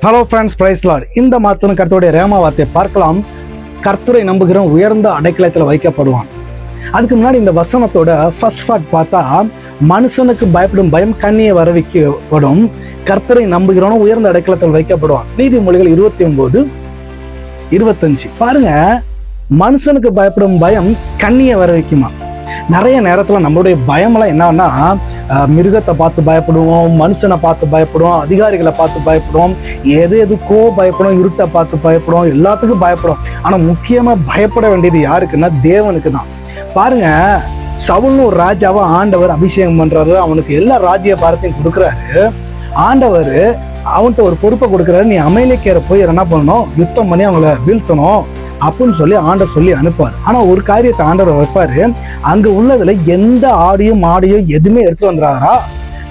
Hello friends, price Lord. இந்த மாதத்தின் கர்த்தருடைய ரேமா வார்த்தையை பார்க்கலாம். கர்த்தரை நம்புகிற உயர்ந்த அடைக்கலத்தில் வைக்கப்படுவான். அதுக்கு முன்னாடி இந்த வசனத்தோட ஃபர்ஸ்ட் பார்ட் பார்த்தா, மனுஷனுக்கு பயப்படும் பயம் கண்ணியை வரவைக்கப்படும், கர்த்தரை நம்புகிறவனும் உயர்ந்த அடைக்கலத்தில் வைக்கப்படுவான். நீதிமொழிகள் 29:25 பாருங்க. மனுஷனுக்கு பயப்படும் பயம் கண்ணியை வர வைக்குமா? நிறைய நேரத்துல நம்மளுடைய பயமெல்லாம் என்னன்னா, மிருகத்தை பார்த்து பயப்படுவோம், மனுஷனை பார்த்து பயப்படுவோம், அதிகாரிகளை பார்த்து பயப்படுவோம், எதுக்கோ பயப்படுவோம், இருட்டை பார்த்து பயப்படுவோம், எல்லாத்துக்கும் பயப்படுவோம். ஆனா முக்கியமா பயப்பட வேண்டியது யாருக்குன்னா தேவனுக்கு தான். பாருங்க, சவுல்னு ஒரு ராஜாவை ஆண்டவர் அபிஷேகம் பண்றாரு, அவனுக்கு எல்லா ராஜ்ய பாரத்தையும் கொடுக்குறாரு. ஆண்டவர் அவன்கிட்ட ஒரு பொறுப்பை கொடுக்குறாரு, நீ அமலேக்கியரை போய் என்ன பண்ணணும், யுத்தம் பண்ணி அவங்கள வீழ்த்தணும் அப்படின்னு சொல்லி ஆண்டவர் சொல்லி அனுப்பார். ஆனா ஒரு காரியத்தை ஆண்டவர் வைப்பாரு, அங்க உள்ளதுல எந்த ஆடியோ மாடியோ எதுவுமே எடுத்து வந்துடாதா,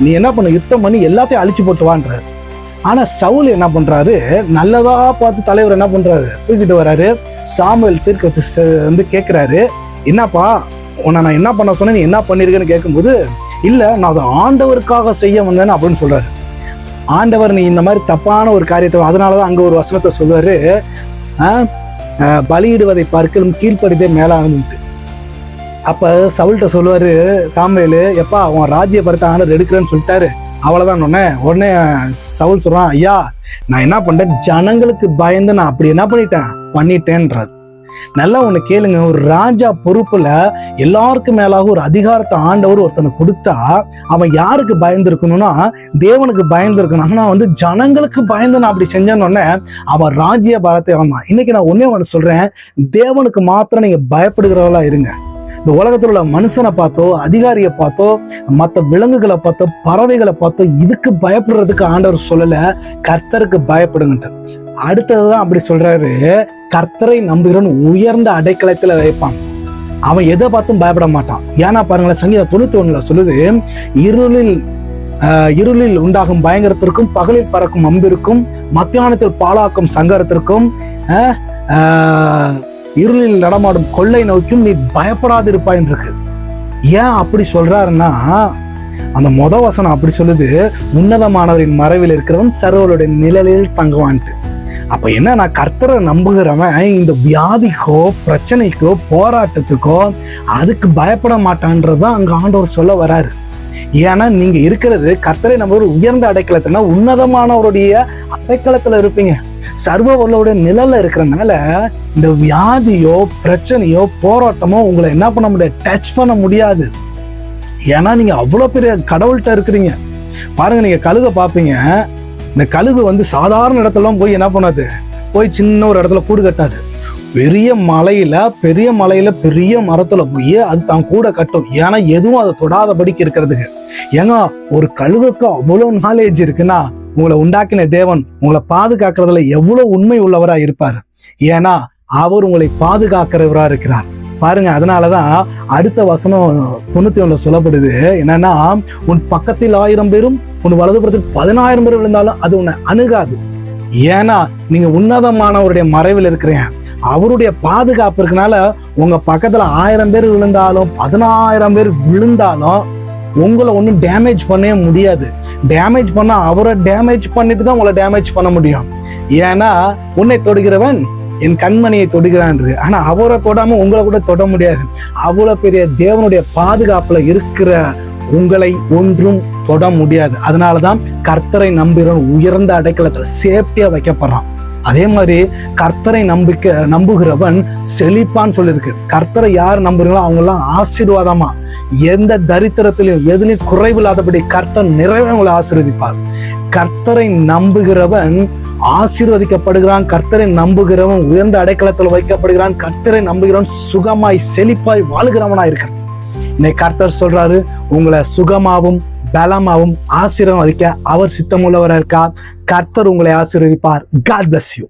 நீ என்ன பண்ண, யுத்தம் பண்ணி எல்லாத்தையும் அழிச்சு போட்டு வான்றாரு. ஆனா சவுல் என்ன பண்றாரு, நல்லதா பார்த்து தலைவர் என்ன பண்றாரு, தூக்கிட்டு வர்றாரு. சாமுவேல் தீர்க்கதரிசி வந்து கேட்கிறாரு, என்னப்பா உன்னை நான் என்ன பண்ண சொன்னேன், நீ என்ன பண்ணிருக்கேன்னு கேட்கும்போது, இல்ல நான் அதை ஆண்டவருக்காக செய்ய வந்தேன்னு அப்படின்னு சொல்றாரு. ஆண்டவர் நீ இந்த மாதிரி தப்பான ஒரு காரியத்தை, அதனாலதான் அங்க ஒரு வசனத்தை சொல்லுவாரு, பலியிடுவதை பார்க்கலும் கீழ்ப்படிதே மேலானது. அப்ப சவுல்கிட்ட சொல்லுவாரு சாமுவேலு, எப்பா அவன் ராஜ்ய பரத்தை ஆண்டவர் எடுக்கிறேன்னு சொல்லிட்டாரு, அவ்வளவுதான். உடனே சவுல் சொல்றான், ஐயா நான் என்ன பண்றேன், ஜனங்களுக்கு பயந்து நான் அப்படி என்ன பண்ணிட்டேன்றார். நல்லா ஒண்ணு கேளுங்க, ஒரு ராஜா பொறுப்புல எல்லாருக்கும் மேலாக ஒரு அதிகாரத்தை ஆண்டவர் ஒருத்தனை கொடுத்தா, அவன் யாருக்கு பயந்து இருக்கணும்னா தேவனுக்கு பயந்து இருக்கணும். ஆனா வந்து ஜனங்களுக்கு பயந்து நான் அப்படி செஞ்சேன்னு அவன் ராஜ்ய பாரத்தை வந்தான். இன்னைக்கு நான் ஒண்ணு சொல்றேன், தேவனுக்கு மாத்திரம் நீங்க பயப்படுகிறவளா இருங்க. இந்த உலகத்தில் உள்ள மனுஷனை பார்த்தோ, அதிகாரியை பார்த்தோ, மற்ற விலங்குகளை பார்த்தோ, பறவைகளை பார்த்தோ இதுக்கு பயப்படுறதுக்கு ஆண்டவர் சொல்லல, கர்த்தருக்கு பயப்படுங்கன்ட்டு. அடுத்ததுதான் அப்படி சொல்றாரு, கர்த்தரை நம்புகிறவன் உயர்ந்த அடைக்கலத்துல வைப்பான், அவன் எதை பார்த்தும் பயப்பட மாட்டான். ஏன்னா பாருங்களேன், சங்கீதம் 91 சொல்லுது, இருளில் உண்டாகும் பயங்கரத்திற்கும், பகலில் பறக்கும் அம்பிற்கும், மத்தியானத்தில் பாழாக்கும் சங்கரத்திற்கும், இருளில் நடமாடும் கொள்ளை நோக்கியும் நீ பயப்படாதிருப்பாயின் இருக்கு. ஏன் அப்படி சொல்றாருன்னா, அந்த வசனம் அப்படி சொல்லுது, உன்னதமானவரின் மறைவில் இருக்கிறவன் சர்வருடைய நிழலில் தங்குவான்ட்டு. அப்ப என்ன, நான் கர்த்தரை நம்புகிறவன் இந்த வியாதிக்கோ பிரச்சனைக்கோ போராட்டத்துக்கோ அதுக்கு பயப்பட மாட்டான்றதான் அங்க ஆண்டவர் சொல்ல வராரு. ஏன்னா நீங்க இருக்கிறது கர்த்தரை நம்ப ஒரு உயர்ந்த அடைக்கலத்துல, உன்னதமானவருடைய அடைக்கலத்துல இருப்பீங்க, சர்வ வல்லவருடைய நிழல்ல இருக்கிறனால இந்த வியாதியோ பிரச்சனையோ போராட்டமோ உங்களை என்ன பண்ண முடியாது, டச் பண்ண முடியாது. ஏன்னா நீங்க அவ்வளவு பெரிய கடவுள்கிட்ட இருக்கிறீங்க. பாருங்க, நீங்க கழுக பாப்பீங்க, இந்த கழுகு வந்து சாதாரண இடத்துல போய் என்ன பண்ணாது, போய் சின்ன ஒரு இடத்துல கூடு கட்டாது. பெரிய மலையில பெரிய மரத்துல போய் அது தான் கூட கட்டும். ஏன்னா எதுவும் அதை தொடாதபடிக்கு இருக்கிறதுக்கு. ஏங்க ஒரு கழுகுக்கு அவ்வளவு நாலேஜ் இருக்குன்னா, உங்களை உண்டாக்கின தேவன் உங்களை பாதுகாக்கிறதுல எவ்வளவு உண்மை உள்ளவரா இருப்பாரு. ஏன்னா அவர் உங்களை பாதுகாக்கிறவரா இருக்கிறார். பாருங்க, அதனாலதான் அடுத்த வசனம் 91 சொல்லப்படுது, என்னன்னா, உன் பக்கத்தில் 1000 பேரும் உன் வலதுபுறத்தில் 10,000 பேர் விழுந்தாலும் அது உன்னை அணுகாது. ஏன்னா நீங்க உன்னதமானவருடைய மறைவில் இருக்கிறீங்க, அவருடைய பாதுகாப்பு இருக்கனால உங்க பக்கத்துல 1000 பேர் விழுந்தாலும் 10,000 பேர் விழுந்தாலும் உங்களை ஒன்றும் டேமேஜ் பண்ணவே முடியாது. டேமேஜ் பண்ணா அவரை டேமேஜ் பண்ணிட்டு தான் உங்களை டேமேஜ் பண்ண முடியும். ஏன்னா உன்னை தொடுகிறவன் என் கண்மணியை தொடுகிறான். ஆனா அவரை தொடாம உங்களை கூட தொட முடியாது. அவ்வளவு பெரிய தேவனுடைய பாதுகாப்புல இருக்கிற உங்களை ஒன்றும் தொட முடியாது. அதனாலதான் கர்த்தரை நம்புகிறவன் உயர்ந்த அடைக்கலத்துல சேஃப்டியா வைக்கப்படுறான். அதே மாதிரி கர்த்தரை நம்புகிறவன் செழிப்பான்னு சொல்லியிருக்கு. கர்த்தரை யார் நம்புறீங்களோ அவங்க எல்லாம் ஆசீர்வாதமா, எந்த தரித்திரத்திலையும் எதுலையும் குறைவில்லாதபடி கர்த்தர் நிறைவேற ஆசீர்வதிப்பார். கர்த்தரை நம்புகிறவன் ஆசீர்வதிக்கப்படுகிறான், கர்த்தரை நம்புகிறவன் உயர்ந்த அடைக்கலத்தில் வைக்கப்படுகிறான், கர்த்தரை நம்புகிறவன் சுகமாய் செழிப்பாய் வாழுகிறவனா இருக்கிறான். இன்னைக்கு கர்த்தர் சொல்றாரு, உங்களை சுகமாவும் பலமாவும் ஆசீர்வதிக்க அவர் சித்தமுள்ளவரா இருக்கா. கர்த்தர் உங்களை ஆசீர்வதிப்பார். God bless you.